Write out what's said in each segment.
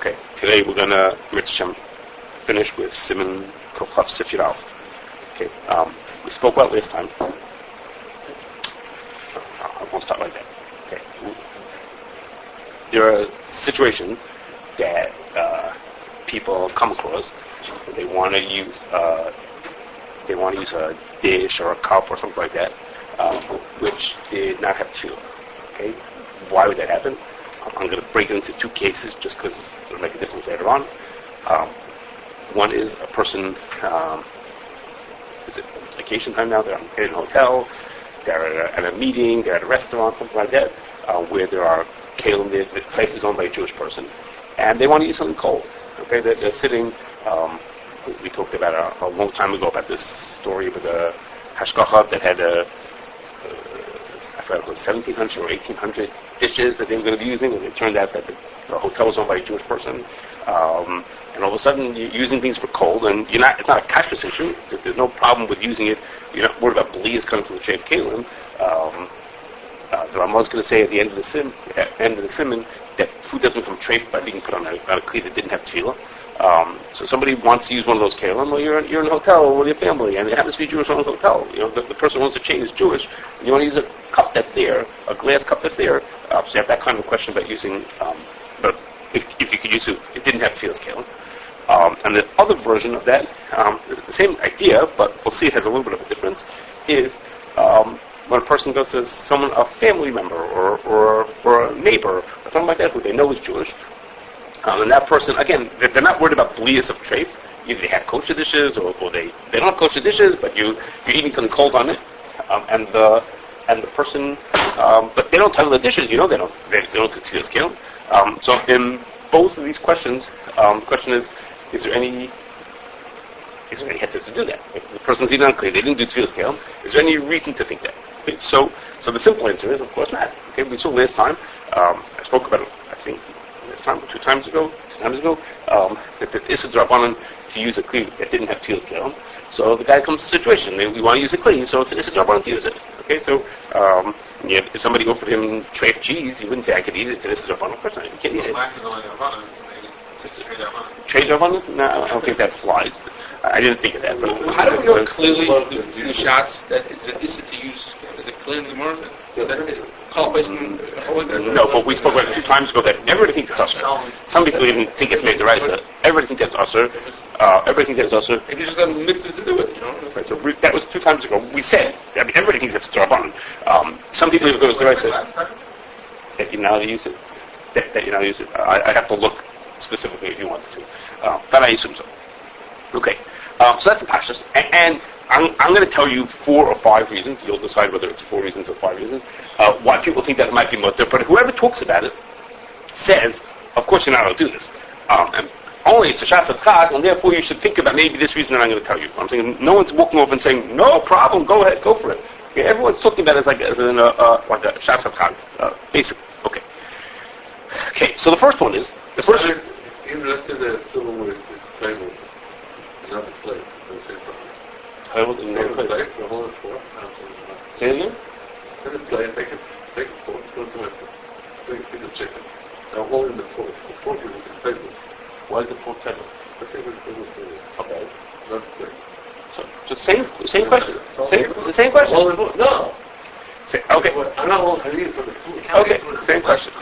Okay, today we're going to finish with Siman Kofchav Sifir Aleph. Okay, we spoke about last time. I won't start like that. Okay, there are situations that people come across. They want to use a dish or a cup or something like that, which did not have tefillah. Okay, why would that happen? I'm going to break it into two cases just because it'll make a difference later on. One is a person, is it vacation time now? They're in a hotel, they're at a meeting, they're at a restaurant, something like that, where there are Keilim, the place is owned by a Jewish person, and they want to eat something cold. Okay, they're sitting, we talked about a long time ago about this story with a hashgacha that had I forgot it was 1,700 or 1,800 dishes that they were going to be using, and it turned out that the hotel was owned by a Jewish person. And all of a sudden, you're using things for cold, and it's not a Kashrus issue. There's no problem with using it. You're not worried about bleas coming from the tray of Keilim. The Ramah's going to say at the end of the simon that food doesn't become treif by being put on a kli that didn't have tevillah. So somebody wants to use one of those Keilim. Well, you're in a hotel with your family, and it happens to be a Jewish-owned hotel. The person who owns the chain is Jewish, and you want to use a cup that's there, a glass cup that's there. So you have that kind of a question about using. But if you could use it didn't have tefillah's Keilim. And the other version of that is the same idea, but we'll see it has a little bit of a difference. Is when a person goes to someone, a family member or a neighbor or something like that who they know is Jewish. And that person, again, they're not worried about bleas of treif. Either they have kosher dishes, or they don't have kosher dishes, but you're eating something cold on it. And the person, but they don't tell the dishes. They don't cook tefillah's Keilim. So in both of these questions, the question is there any heter to do that? If the person's eating unclean, they didn't do tefillah's Keilim. Is there any reason to think that? Okay, so the simple answer is, of course, not. Okay, we saw last time. I spoke about it, I think. Two times ago, that the Issa Drabanan to use a kli that didn't have tefillah's Keilim. So the guy comes to a situation, we want to use a kli, so it's an Issa Drabanan to use it. Okay, so if somebody offered him tray of cheese, you wouldn't say I could eat it. It's an Issa Drabanan. Of course not, you can't eat it. Trade Drabanan? No, I don't think that flies. I didn't think of that. But how do we know clearly in the shots that it's an Issa to use as a kli in the Gemara? No, but we spoke about it 2 times ago that everybody thinks it's usher. Some people even think it's made the raisa. Everybody thinks that's usher. Everybody thinks that's usher. It just a mitzvah to do it, Right, so that was 2 times ago. We said, everybody thinks it's drabanan. Some people even go to the raisa that you're not to use it. That you're not to use it. I have to look specifically if you wanted to. But I assume so. Okay, so that's the Kashrus. And I'm going to tell you 4 or 5 reasons. You'll decide whether it's 4 reasons or 5 reasons. Why people think that it might be mutter. But whoever talks about it says, of course you're not allowed to do this. And only it's a shas chag, and therefore you should think about maybe this reason that I'm going to tell you. I'm saying no one's walking off and saying, no problem, go ahead, go for it. Okay, everyone's talking about it like a shas chag. Basic. Okay. Okay, so the first one is... Even let's say the silverware is playable, another plate, the same problem. Another plate, the whole is fork. Say it again? Set a plate, take a fork, put it to my fork. Take a piece of chicken. Now hold in the fork. The fork is a table. Why is the fork table? Let's say it's a table. Okay. Not a plate. So same question. The same question. No. Okay. I'm not all I need for the food. Okay. Same question.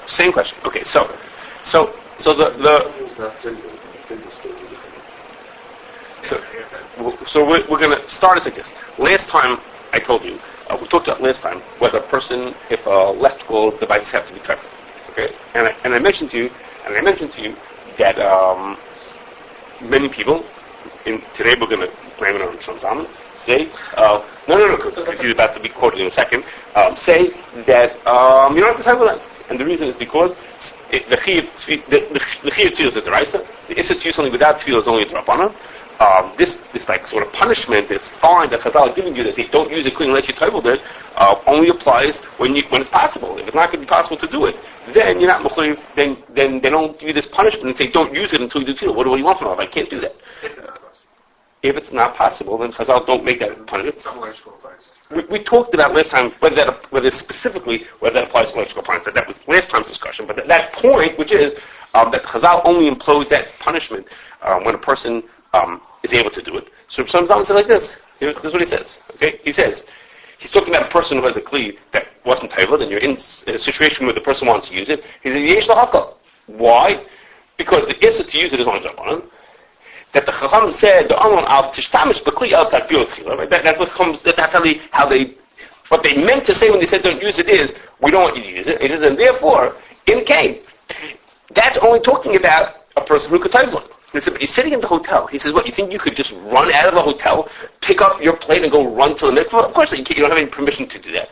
Same question. Okay. So So we're going to start it like this. Last time I told you, we talked about last time whether a person, if electrical devices have to be covered. Okay, and I mentioned to you that many people today we're going to blame it on Shulchan say no, because he's about to be quoted in a second. Say that you don't have to tackle that. And the reason is because the chiyuv tefillah is a deraisa. The issa to use something without tefillah is only a drabanan. This like sort of punishment, this fine that Chazal are giving you that say don't use it unless you toivel it, only applies when it's possible. If it's not going to be possible to do it, then you're not mechuyev. Then they don't give you this punishment and say don't use it until you do tefillah. What do you want from it? I can't do that. If it's not possible, then Chazal don't make that punishment. Some electrical devices. we talked about last time whether that applies to electrical appliances. That was last time's discussion. But that point, which is that Chazal only imposed that punishment when a person is able to do it. So some Zalman said like this. This is what he says. Okay, he says he's talking about a person who has a kli that wasn't Tevillah, and you're in a situation where the person wants to use it. He says yesh lahakal. Why? Because the issue to use it is on Rabbanan. That the Chacham said the Amon al tishtamish b'kli al takbir tchila. Right? That's how they what they meant to say when they said don't use it is we don't want you to use it. It is, and therefore in Cain, that's only talking about a person who could Tevillah. He said, but you're sitting in the hotel. He says, what, you think you could just run out of the hotel, pick up your plate, and go run to the mikvah? Of course you can't. You don't have any permission to do that.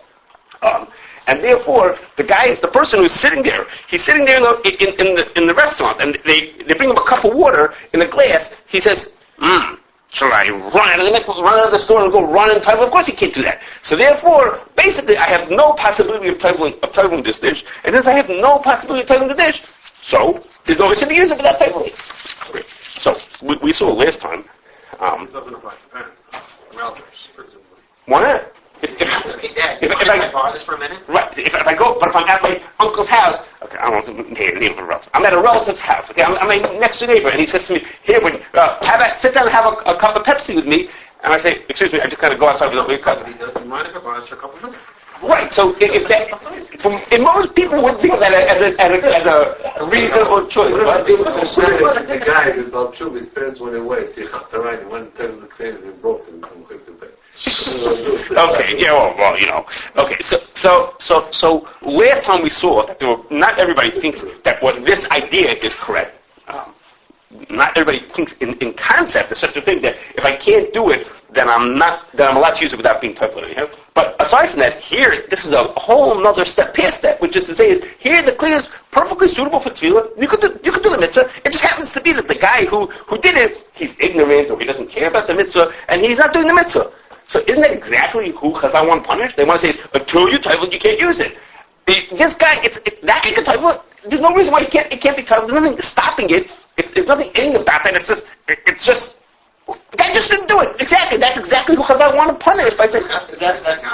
And therefore, the person who's sitting there, he's sitting there in the restaurant, and they bring him a cup of water in a glass. He says, shall I run out of the mikvah, run out of the store and go run and Tevillah? Of course he can't do that. So therefore, basically, I have no possibility of Tevilling this dish, and if I have no possibility of Tevilling the dish, so there's no reason to use it for that Tevilling. Okay. So we saw last time. It doesn't apply to parents, relatives, presumably. Why not? If I borrow this for a minute? Right. If I'm at my uncle's house, okay, I don't want to name of a relative. I'm at a relative's house. Okay, I'm my next door neighbor, and he says to me, "Here, sit down and have a cup of Pepsi with me." And I say, "Excuse me, I just kind of go outside with a cup." Do you mind if I borrow this for a couple of minutes? Right. So if most people would think of that as a reasonable choice. What if the guy who's about two, his parents went away, he went to the clinic and broke them and quick to pay. Okay, yeah, well, Okay, so last time we saw that not everybody thinks that what this idea is correct. Not everybody thinks in concept there's such a thing that if I can't do it, then I'm allowed to use it without being Tevillah. But aside from that, here this is a whole other step past that, which is to say, here the kli is perfectly suitable for Tevillah. You could do the mitzvah. It just happens to be that the guy who did it, he's ignorant or he doesn't care about the mitzvah, and he's not doing the mitzvah. So isn't that exactly who Chazal want to punish? They want to say, until you Tevillah, you can't use it. This guy, that guy can Tevillah. There's no reason why it can't be Tevillah. There's nothing stopping it. There's nothing in about that. It's just, the guy just didn't do it. Exactly. That's exactly who Chazal want to punish by saying, That's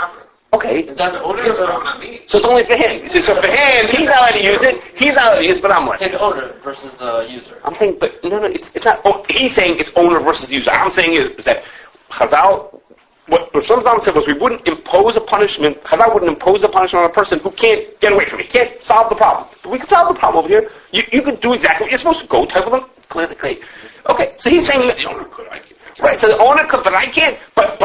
okay. Is that the owner or not me? So it's only for him. So for him, he's not allowed to use it. He's not allowed to use it, but I'm what? Say the owner versus the user. I'm saying, but no, it's not. He's saying it's owner versus user. I'm saying is that Chazal, what Shulchan said was we wouldn't impose a punishment. Chazal wouldn't impose a punishment on a person who can't get away from it. Can't solve the problem. But we can solve the problem over here. You can do exactly what you're supposed to. Go Tevillah, clear the clay. Okay, so he's saying that The owner could. I can't. right. So the owner could, but I can't. But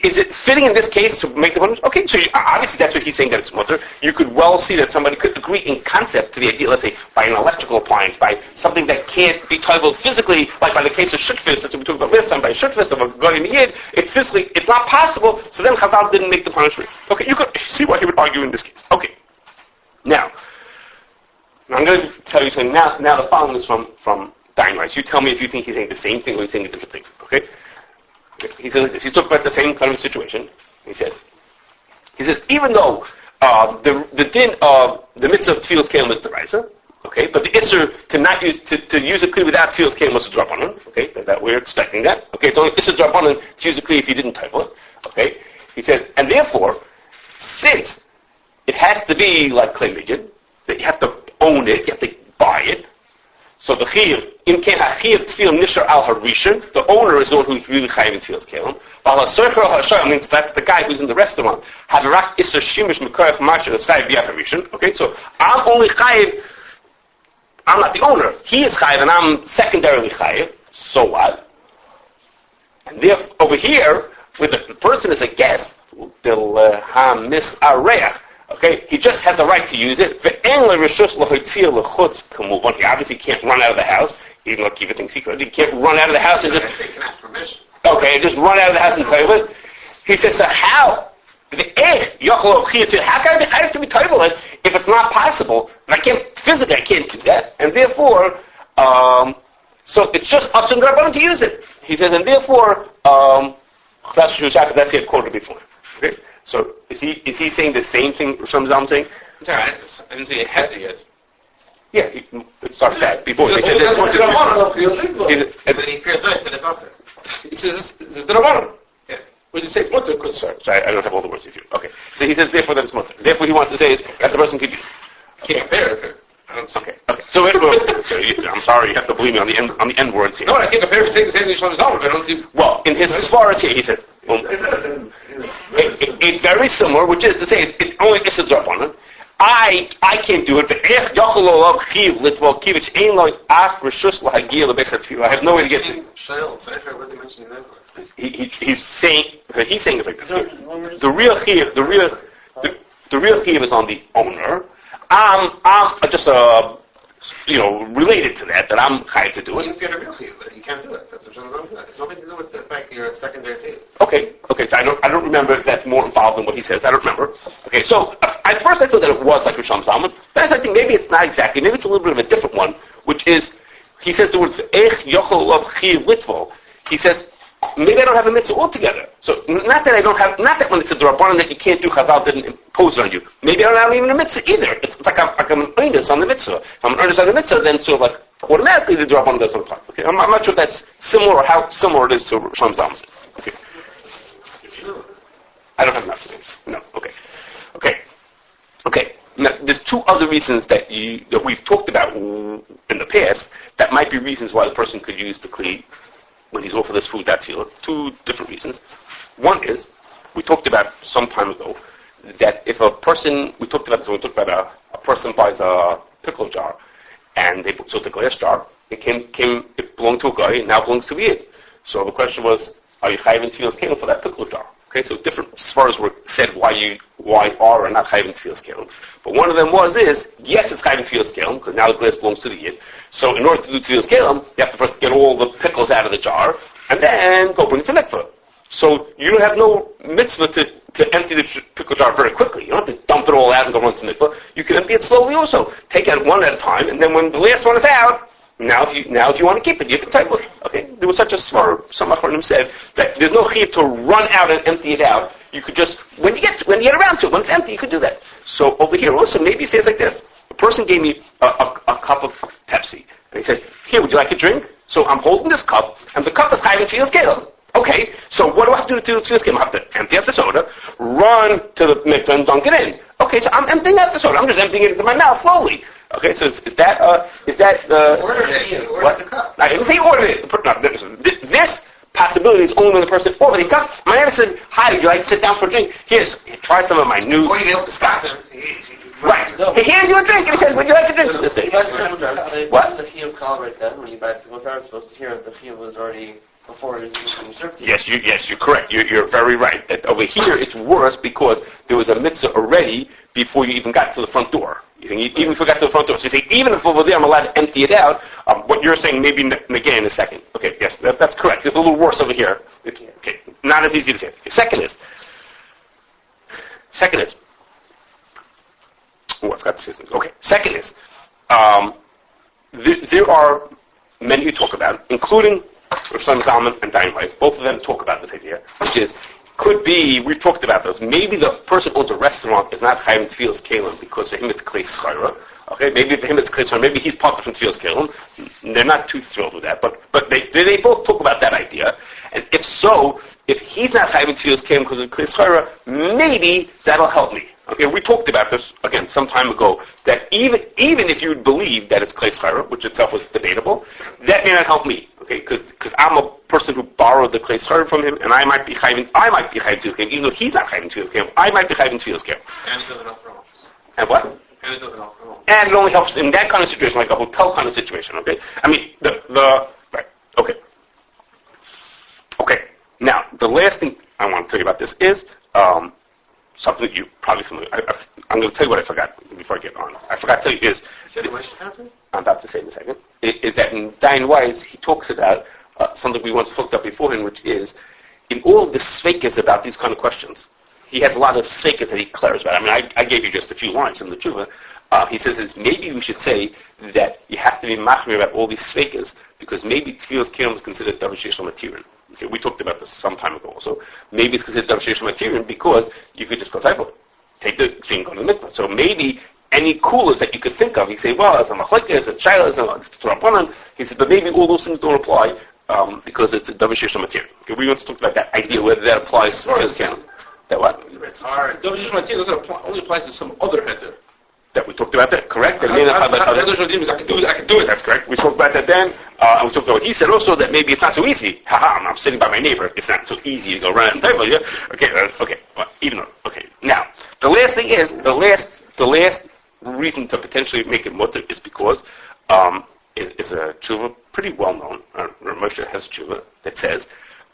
is it fitting in this case to make the punishment? Okay, so obviously that's what he's saying that it's mutter. You could well see that somebody could agree in concept to the idea. Let's say by an electrical appliance, by something that can't be Tevillah physically, like by the case of shutfist, that's what we talked about last time. By shutfist of a goyim yid, it's not possible. So then Chazal didn't make the punishment. Okay, you could see why he would argue in this case. Okay, now I'm going to tell you something. Now the following is from Dying Rights. You tell me if you think he's saying the same thing or he's saying a different thing. Okay? He says like this. He's talking about the same kind of situation. He says, even though the din of the mitzvah of Tevillas Keilim is deraisa, okay, but the isser to use a kli without Tevillas Keilim was a drabanan. Okay, that we're expecting that. Okay, it's only isser drabanan to use a kli if you didn't Tevillah. Okay, he says, and therefore, since it has to be like klei migid, that you have to own it, you have to buy it. So the chiyuv, im ken hachiyuv tefillah nishar al harishon, the owner is the one who's really chayiv in Tevillas Keilim. But ha'soicher al hashar means that's the guy who's in the restaurant. Hadarak isser shimish mekorach masher is chayiv b'yad harishon. Okay, so I'm only chayiv. I'm not the owner. He is chayiv, and I'm secondarily chayiv. So what? And therefore, over here, where the person is a guest, they'll hamis areach. Okay, he just has a right to use it. He obviously can't run out of the house, even though Kiva thinks he could. He can't run out of the house and just... They can ask permission. Okay, just run out of the house and Tevillah. He says, so how? How can I be chayav to be Tevillah if it's not possible? I can't do that. And therefore, so it's just up to the Rabbanan to use it. He says, and therefore, that's what he had quoted before. Okay? So is he saying the same thing Shulchan saying? Sorry, I didn't see a head yet. Yeah, it started that before. He said and then he appears this, and it's also. He says, this is the Rabbanan. Yeah. What did you say? It's mutter. Sorry, I don't have all the words with you. Okay. So he says, therefore, that it's mutter. Therefore, he wants to say is that the person could use. Can't compare it. I don't see. Okay. So I'm sorry, you have to believe me on the end words here. No, I can't compare it. Say the same thing Shlomo Zalman, but I don't see. Well, in his Svaras here, he says, it's very similar, which is to say, it's only Issa Drabanan. I can't do it. I have no way to get to it. He's saying is like this. The real chiv is on the owner. I'm just related to that I'm trying to do it. You get a real chiv, but you can't do it. That's what I'm saying. It's nothing to do with the fact that you're a secondary chiv. Okay. So I don't remember if that's more involved than what he says. I don't remember. Okay. So at first I thought that it was like Rishon Zalman. Then I think maybe it's not exactly. Maybe it's a little bit of a different one, which is he says the words Ech Yochel of Chiv Litvo. He says maybe I don't have a mitzvah altogether. So not that when it's a Rabbanan that you can't do, Chazal didn't impose it on you. Maybe I don't have even a mitzvah either. It's like I'm an earnest on the mitzvah. If I'm an earnest on the mitzvah, then sort of like automatically the Rabbanan doesn't apply. Okay, I'm not sure if that's similar or how similar it is to Shlomo Zalman. Okay. I don't have enough. No. Okay. Now, there's two other reasons that we've talked about in the past that might be reasons why the person could use the kli when he's offered this food. That's here. Two different reasons. One is we talked about some time ago that if a person a person buys a pickle jar and so it's a glass jar. It belonged to a guy and now belongs to it. So the question was, are you chayv in Tevillas Keilim for that pickle jar? Okay, so different svaras were said why are or not chayv in Tevillas Keilim. But one of them yes, it's chayv in Tevillas Keilim because now the glass belongs to the yid. So in order to do Tevillas Keilim, you have to first get all the pickles out of the jar and then go bring it to mikveh. So you don't have no mitzvah to empty the pickle jar very quickly. You don't have to dump it all out and go run to mikveh. You can empty it slowly also. Take out one at a time, and then when the last one is out, now if you want to keep it, you can type it. Okay? There was such a svara, some Achronim said, that there's no chiv to run out and empty it out. You could just, when you get around to it, when it's empty, you could do that. So over here also, maybe it says like this. A person gave me a cup of Pepsi. And he said, here, would you like a drink? So I'm holding this cup, and the cup is chayv in Tevillas Keilim. Okay, so what do I have to do to Tevillas Keilim? I have to empty out the soda, run to the mikveh and dunk it in. Okay, so I'm emptying out the soda. I'm just emptying it into my mouth slowly. Okay, so is that Order it. Order the cup. I didn't say order it. No, this possibility is only when the person ordered the cup. My neighbor said, hi, would you like to sit down for a drink? Try some of my new... Or you able to stop him. Right. He hands you a drink and he says, would you like a drink? What? The chiyuv call right then, when you buy people are supposed to hear the chiyuv was already before it was being served to you. Yes, you're correct. You're very right. That over here it's worse because there was a mitzvah already before you even got to the front door. Even if you got to the front door. So you say, even if over there I'm allowed to empty it out, what you're saying maybe again in a second. Okay, yes, that's correct. It's a little worse over here. Okay, not as easy to say. Okay, second is, I forgot to say something. Okay, second is, there are many who talk about, including Shlomo Zalman and Dayan Weiss, both of them talk about this idea, which is, could be, we've talked about this, maybe the person who owns a restaurant is not chayv in Tevillas Keilim because for him it's klei schara. Okay, maybe for him it's klei schara, maybe he's part of Tevillas Keilim. They're not too thrilled with that, but they both talk about that idea. And if so, if he's not chayv in Tevillas Keilim because of klei schara, maybe that'll help me. Okay, we talked about this, again, some time ago, that even if you believe that it's klei schara, which itself was debatable, that may not help me, okay, because I'm a person who borrowed the klei schara from him, and I might be chayv in Tevillas Keilim, even though he's not chayv in Tevillas Keilim, I might be chayv in Tevillas Keilim. And it doesn't help for home. And what? And it doesn't help for home. And it only helps in that kind of situation, like a hotel kind of situation, okay? I mean, right, okay. Okay, now, the last thing I want to tell you about this is, something that you're probably familiar with. I'm going to tell you what I forgot before I get on. I forgot to tell you is... I'm about to say in a second. Is that in Dayan Weiss, he talks about something we once talked about beforehand, which is, in all the sveikas about these kind of questions, he has a lot of sveikas that he declares about. I mean, I gave you just a few lines from the tshuva. He says maybe we should say that you have to be machmir about all these sveikas, because maybe Tevillas Keilim is considered davar sheish lo matirin. Okay, we talked about this some time ago also. Maybe it's considered davar sheish lo matirin because you could just go type it. Take the thing, go to the mikvah. So maybe any coolers that you could think of, you say, well, it's a machlekes, it's a shayla, it's a rabbanan. He says, but maybe all those things don't apply because it's a Davishishal material. Okay, we want to talk about that idea, whether that applies to his count. That what? It's hard. Davishishal material only applies to some other heter. That we talked about that, correct? I can do it. That's correct. We talked about that then. And we talked about what he said also, that maybe it's not so easy. I'm sitting by my neighbor. It's not so easy to go around and table you. Okay. Well, even though, okay. Now, the last thing is, the last reason to potentially make it mutter is because is a tshuva pretty well known. Moshe has a tshuva that says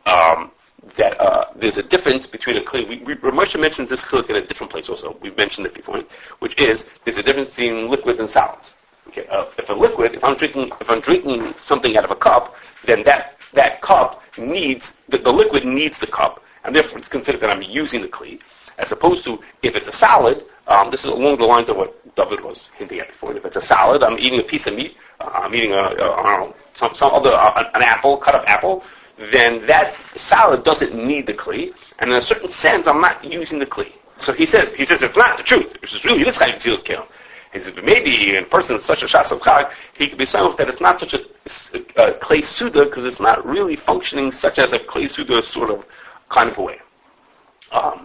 that there's a difference between a kli. Moshe mentions this chiluk in a different place also. We've mentioned it before, which is there's a difference between liquids and solids. Okay, if I'm drinking something out of a cup, then that cup needs the liquid needs the cup, and therefore it's considered that I'm using the kli. As opposed to if it's a solid, this is along the lines of what David was hinting at before. If it's a solid, I'm eating a piece of meat. I'm eating an apple, cut up apple. Then that salad doesn't need the kli, and in a certain sense, I'm not using the kli. So he says it's not the truth. Which is really this kind of Tevillas Keilim. He says maybe in a person such a shas of chag, he could be saying that it's not such a clay suda because it's not really functioning such as a clay suda sort of kind of a way.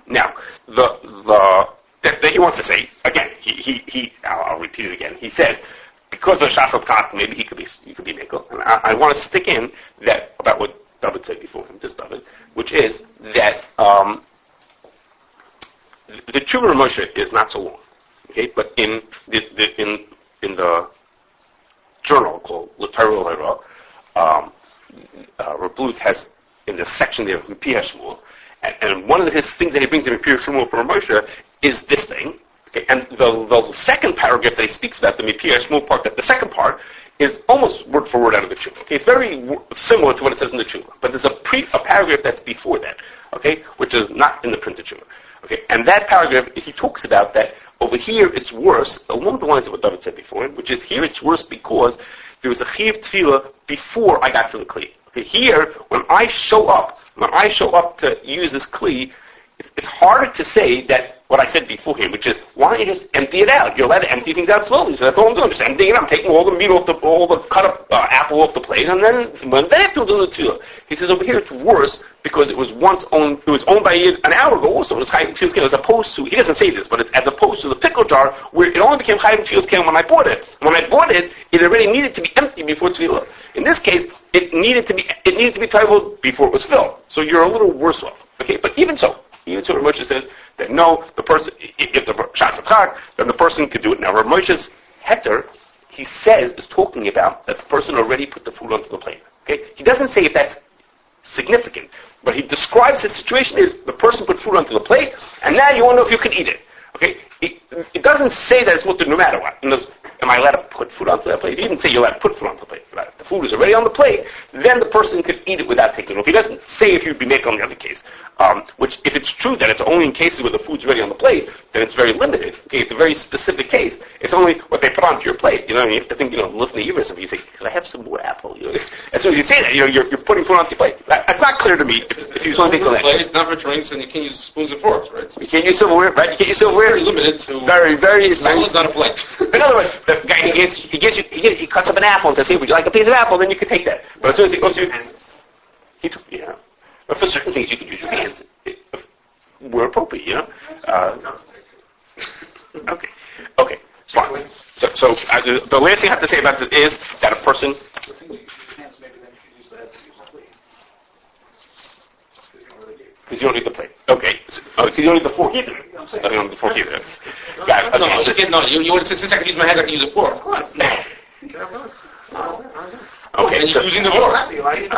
Now that he wants to say again, I'll repeat it again. He says because of shas of chag, maybe he could be mekel, and I want to stick in that about what David said before him, just David, which is that the tshuva of Moshe is not so long, okay? But in the journal called L'Torah Reb Bluth has in the section there of Mipiyah Shmuel, and one of his things that he brings in Mipiyah Shmuel from Moshe is this thing, okay? And the second paragraph that he speaks about, the Mipiyah Shmuel part, that the second part is almost word for word out of the tshuva. Okay, it's very similar to what it says in the tshuva, but there's a paragraph that's before that, okay, which is not in the printed tshuva. Okay, and that paragraph, he talks about that over here it's worse, along the lines of what David said before, which is here it's worse because there was a chiv tevillah before I got to the kli. Okay, here when I show up to use this kli, it's harder to say that what I said before here, which is, why don't you just empty it out? You're allowed to empty things out slowly, so that's all I'm doing. Just emptying it out. I'm taking all the meat off all the cut up apple off the plate, and then I have to do the tevillah. He says over here it's worse because it was owned by an hour ago also. It was chayim Tevillas Keilim, as opposed to, he doesn't say this, but as opposed to the pickle jar, where it only became chayim Tevillas Keilim when I bought it. When I bought it, it already needed to be empty before tevillah. In this case, it needed to be tevillah before it was filled. So you're a little worse off. Okay, but even so, Rav Moshe says that no, the person, if the shas chag, then the person could do it. Now, Rav Moshe's heter, he says, is talking about that the person already put the food onto the plate. Okay, he doesn't say if that's significant, but he describes the situation as the person put food onto the plate, and now you want to know if you can eat it. Okay, it doesn't say that it's mutter no matter what. Am I allowed to put food onto that plate? He didn't say you're allowed to put food onto the plate. If the food is already on the plate, then the person could eat it without taking it off. He doesn't say if you'd be making on the other case. Which, if it's true that it's only in cases where the food's already on the plate, then it's very limited. Okay, it's a very specific case. It's only what they put onto your plate. You know, you have to think, lifting the or something. You say, "Can I have some more apple?" As soon as you say that, you're putting food onto your plate. That's not clear to me. If you only think of that. It's not for drinks, and you can't use spoons and forks, right? You can't use silverware, right? You can't use silverware. Very limited to. Very. It's not a plate. In other words, the guy he cuts up an apple and says, "Hey, would you like a piece of apple?" Then you can take that. But as soon as he goes to but for certain things you can use your hands. Where appropriate, Okay, fine. So the last thing I have to say about it is that a person. The thing that you use your hands, maybe then you could use that to use the plate. Because you don't need the plate. Okay. Because you don't need the fork either. You don't need the fork either. Got it. No, you want to, since I can use my hands, I can use a fork. Of course. No. Okay, so using the fork.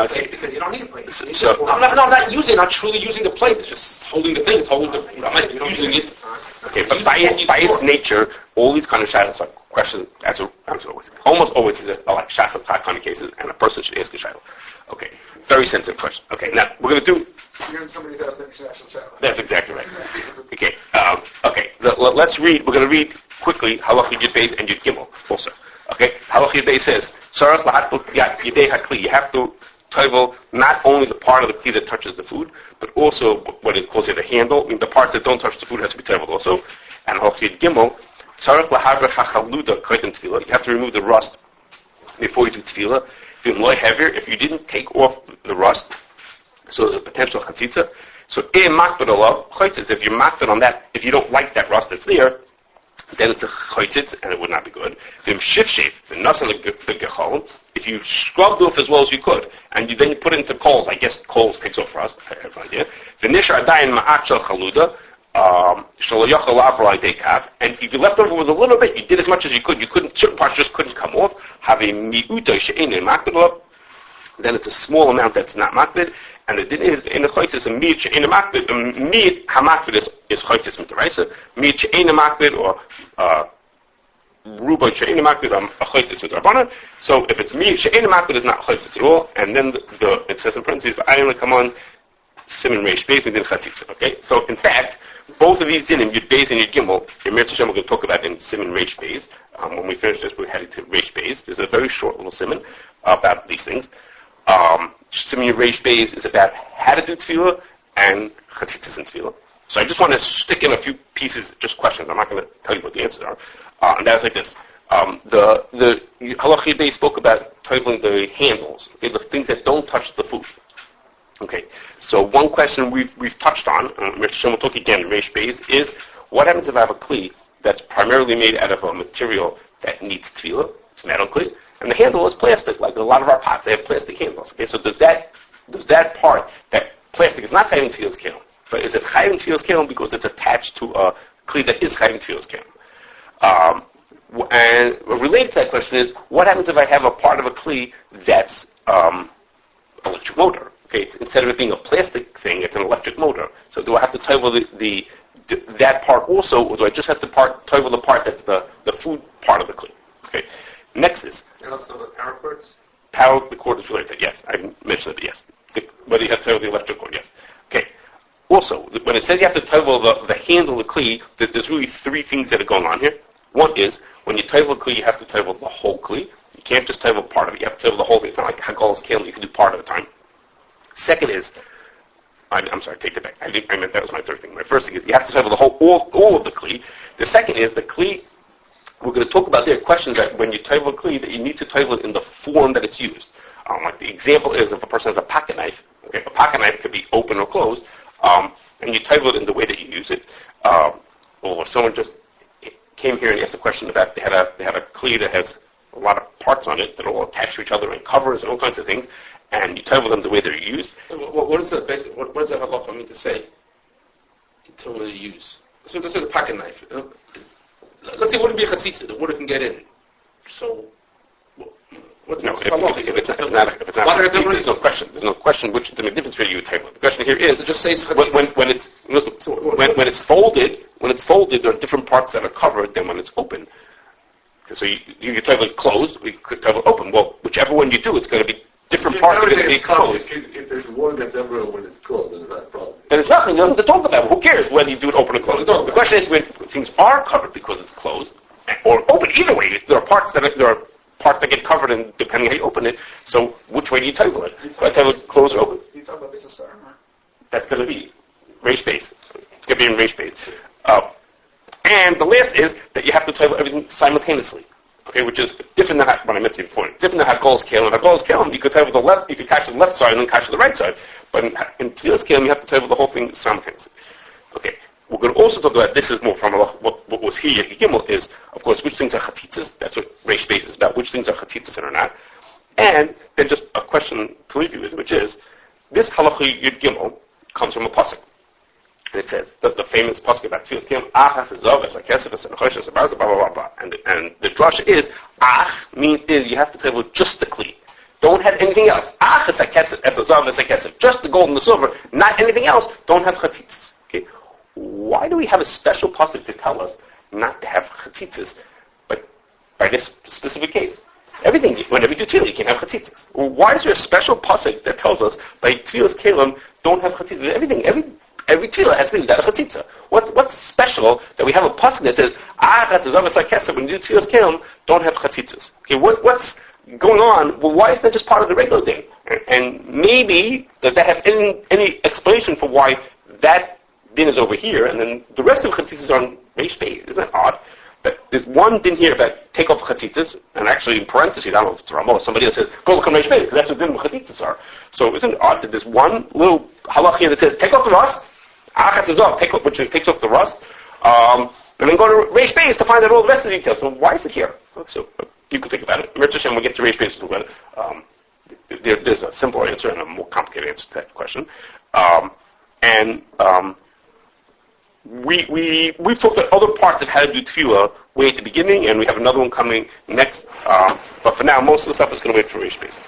Okay, because you don't need a plate. So I'm not using. I'm not truly using the plate. It's just holding the thing. It's holding the food. I'm not using it. Okay, but by its nature, all these kind of shadows are questions. Almost always is like shas of kind of cases, and a person should ask a shadow. Okay, very sensitive question. Okay, now we're going to do. You're in somebody's house, then you should ask a shadow. That's exactly right. Okay, let's read. We're going to read quickly Halacha Yud Beis and Yud Gimel also. Okay, Halacha Yud Beis says, you have to tevel not only the part of the kli that touches the food, but also what it calls here the handle. I mean, the parts that don't touch the food has to be teveled also. And Halacha Yud Gimel, you have to remove the rust before you do Tevillah. If you didn't take off the rust, so the potential chatzitza, so if you're makbid on that, if you don't like that rust that's there, then it's a chaytzitz, and it would not be good. If you scrubbed off as well as you could, and then you put it into coals, I guess coals takes off rust, I have no idea. And if you left over with a little bit, you did as much as you could, certain parts just couldn't come off, then it's a small amount that's not makbid, and the din is in the chaytzis, a meat she'ena makbid, meat hamakbid is chaytzis mitaraisa, meat she'ena makbid, or ruba she'ena makbid, a chaytzis mitarabanan. So if it's meat she'ena makbid, it's not chaytzis at all, and then it says in parentheses, I only come on siman reish beis within chatzitza. Okay, so in fact, both of these dinim, Yud Beis and Yud Gimel, in Mir Hashem we're going to talk about in siman reish beis. When we finish this, we're heading to reish beis. There's a very short little siman about these things. Siman reish beis is about how to do tefillah and chatzitzas in tefillah. So I just want to stick in a few pieces, just questions. I'm not going to tell you what the answers are. And that's like this. The Halacha Yud spoke about toiling the handles, okay, the things that don't touch the food. Okay, so one question we've touched on, we'll talk again in reish beis, is what happens if I have a kli that's primarily made out of a material that needs tefillah, it's metal kli, and the handle is plastic, like a lot of our pots, they have plastic handles. Okay, so does that part, that plastic is not chayim tefillah's kelim, but is it chayim tefillah's kelim because it's attached to a kli that is chayim tefillah's kelim? And related to that question is, what happens if I have a part of a kli that's electric motor? Okay, instead of it being a plastic thing, it's an electric motor. So do I have to toivel that part also, or do I just have to toivel the part that's the food part of the kli? Okay. Next is... And also the power cords? The cord is related, yes. I mentioned it, yes. Whether you have to toivel the electric cord, yes. Okay. Also, when it says you have to toivel the handle of the kli, there's really three things that are going on here. One is, when you toivel the kli, you have to toivel the whole kli. You can't just toivel part of it. You have to toivel the whole thing. It's not like Hagal's Keilim, you can do part at a time. Second is, I'm sorry, take it back. I meant that was my third thing. My first thing is you have to toivel the whole, all of the kli. The second is the kli. We're going to talk about there questions that when you toivel a kli, that you need to toivel it in the form that it's used. Like the example is if a person has a pocket knife. Okay, a pocket knife could be open or closed, and you toivel it in the way that you use it. Or someone just came here and asked a question about they had a kli that has a lot of parts on it that are all attached to each other and covers and all kinds of things. And you toivel them the way they're used. So what does the halacha mean to say? To use. So let's say the pocket knife. Let's say it wouldn't be a chatzitza. The water can get in. So, if it's not a chatzitza, there's no question. There's no question which the difference between you and toivel. The question here is, so just say it's chatzitza. When it's folded, there are different parts that are covered than when it's open. Okay, so you can toivel it closed, or you could toivel open. Well, whichever one you do, it's going to be different parts are going to be exposed. If there's water that's everywhere when it's closed, then it's not a problem. Then it's nothing. You don't have to talk about it. Who cares whether you do it open or closed? The question is when things are covered because it's closed or open. Either way, there are parts that get covered, and depending how you open it. So which way do you toivel it? Do I toivel it closed or open? You talk about business armor. That's going to be reish beis. It's going to be in reish beis. And the last is that you have to toivel everything simultaneously. Okay, which is different than what I mentioned before. Different than Hagal's Keilim. Hagal's Keilim, you could toivel the left, you could catch the left side and then catch the right side. But in Tevillah's Keilim, you have to toivel the whole thing simultaneously. Okay, we're going to also talk about, this is more from what was here, Gimel, is, of course, which things are chatzitzas. That's what reish beis is about, which things are chatzitzas and are not. And then just a question to leave you with, which is, this halacha Yud Gimel comes from a pasuk. And it says, the famous pasuk about Tefillas Keilim, Ach is Zov, a kesef, a nechoshes, a blah, blah, blah, blah. And the drasha is, Ach is you have to table just the kli. Don't have anything else. Ach is a kesef, a Zov, a kesef. Just the gold and the silver, not anything else. Don't have chatzitzas. Okay? Why do we have a special pasuk to tell us not to have chatzitzas, but by this specific case? Everything, whenever you do tefillah, you can have chatzitzas. Well, why is there a special pasuk that tells us by Tefillas Keilim don't have chatzitzas? Every tefillah has been without a chatzitza. What's special that we have a pasuk that says, when you do Tefillas Keilim, don't have chatzitzas? Okay, what's going on? Well, why isn't that just part of the regular thing? And maybe does that have any explanation for why that din is over here, and then the rest of the chatzitzas are on reish beis? Isn't that odd? But there's one din here about take off chatzitzas, and actually in parentheses, I don't know if it's Ramah or somebody else says, go look on Reish Beis, because that's what din chatzitzas are. So isn't it odd that there's one little halach here that says, take off the rust, achas is off, which takes off the rust, and then go to Reish Beis to find out all the rest of the details. So why is it here? So you can think about it. When we get to Reish Beis, there's a simple answer and a more complicated answer to that question. We've talked about other parts of how to do Tevillah way at the beginning, and we have another one coming next. But for now, most of the stuff is going to wait for Reish Beis.